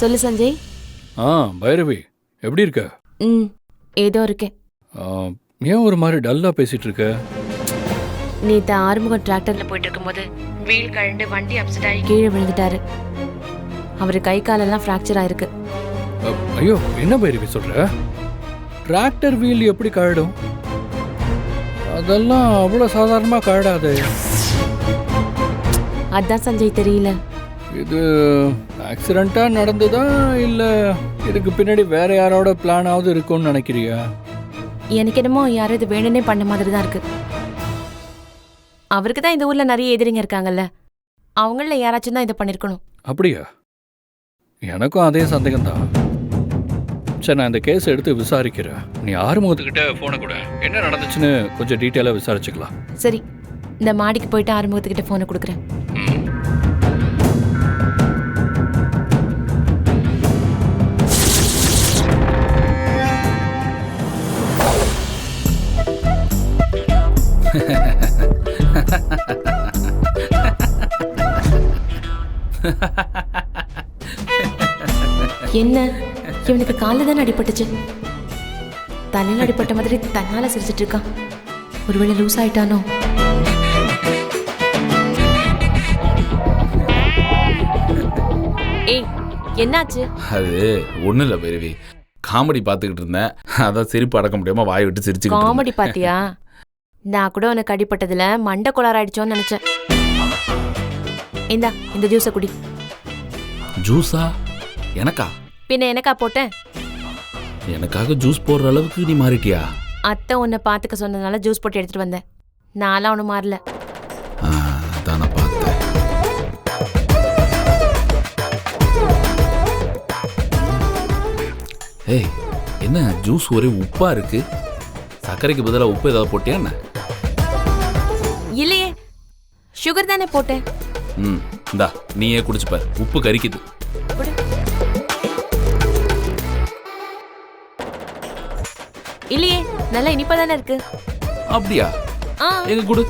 சொல்லு சஞ்சய். பைரவி எப்படி இருக்க? ஏதோ இருக்கேன். ஏன் ஒரு மாதிரி டல்லா பேசிட்டு இருக்க? நேற்று ஆறுமுகம் டிராக்டர்ல போயிட்டு இருக்கும்போது வீல் கழண்டு வண்டி அப்செட் ஆகி கீழே விழுந்துட்டாரு. அவரு கை காலெல்லாம் ஃப்ராக்சர் ஆயிருக்கு. ஐயோ, என்ன பைரவி சொல்ற? டிராக்டர் வீல் எப்படி கழடும்? அதெல்லாம் அவ்வளோ சாதாரணமா கழடாது. அதான் சஞ்சய் தெரியல. இது ஆக்சிடென்ட்டா நடந்ததா இல்ல இதுக்கு பின்னாடி வேற யாரோட பிளானாவது இருக்கும்னு நினைக்கிறியா? எனக்கு என்னமோ யாரும் இது வேணும்னே பண்ண மாதிரி தான் இருக்கு. அவருக்கு தான் இந்த ஊர்ல நிறைய எதிரிங்க இருக்காங்கல்ல, அவங்கள யாராச்சும் தான் இதை பண்ணிருக்கணும். அப்படியா? எனக்கும் அதே சந்தேகம் தான். சரி, நான் இந்த கேஸ் எடுத்து விசாரிக்கிறேன். நீ ஆறுமுகத்துக்கிட்ட போனை கூட என்ன நடந்துச்சுன்னு கொஞ்சம் டீட்டெயிலாக விசாரிச்சுக்கலாம். சரி, இந்த மாடிக்கு போயிட்டு ஆறுமுகத்துக்கிட்ட போனை கொடுக்குறேன். என்ன, இவனுக்கு காலில் தானே அடிபட்டுச்சு. தலையில் அடிபட்ட மாதிரி தன்னால சிரிச்சிட்டு இருக்கான். ஒருவேளை லூஸ் ஆயிட்டானோ? ஏய், என்னாச்சு? அது ஒன்றும் இல்லை பைரவி, காமெடி பார்த்துக்கிட்டு இருந்தேன். அதான் சிரிப்பு அடக்க முடியாம வாய் விட்டு சிரிச்சு. காமெடி பாத்தியா? நான் கூட உனக்கு அடிபட்டதுல மண்டை கோளாறு ஆயிடுச்சோன்னு நினைச்சேன். இந்தா, இந்த ஜூஸை குடி. ஜூஸா? எனக்கா? பின்ன எனக்கா போட்டேன்? எனக்காக ஜூஸ் போடுற அளவுக்கு நீ மாறிட்டியா? அத்தை உன்னை பார்த்துக்க சொன்னதுனால ஜூஸ் போட்டு எடுத்துட்டு வந்தேன். நான்லாம் ஒன்றும் மாறல. தானே பார்த்தேன். ஏய், என்ன ஜூஸ் ஒரே உப்பா இருக்கு? சர்க்கரைக்கு பதிலாக உப்பு ஏதாவது போட்டியா என்ன? இல்லையே, சுகர் தானே போட்டேன். இந்தா நீயே குடிச்சுப்ப, உப்பு கரிக்குது. இல்லையே, நல்லா இனிப்பா தானே இருக்கு. அப்படியா? எங்க குடு.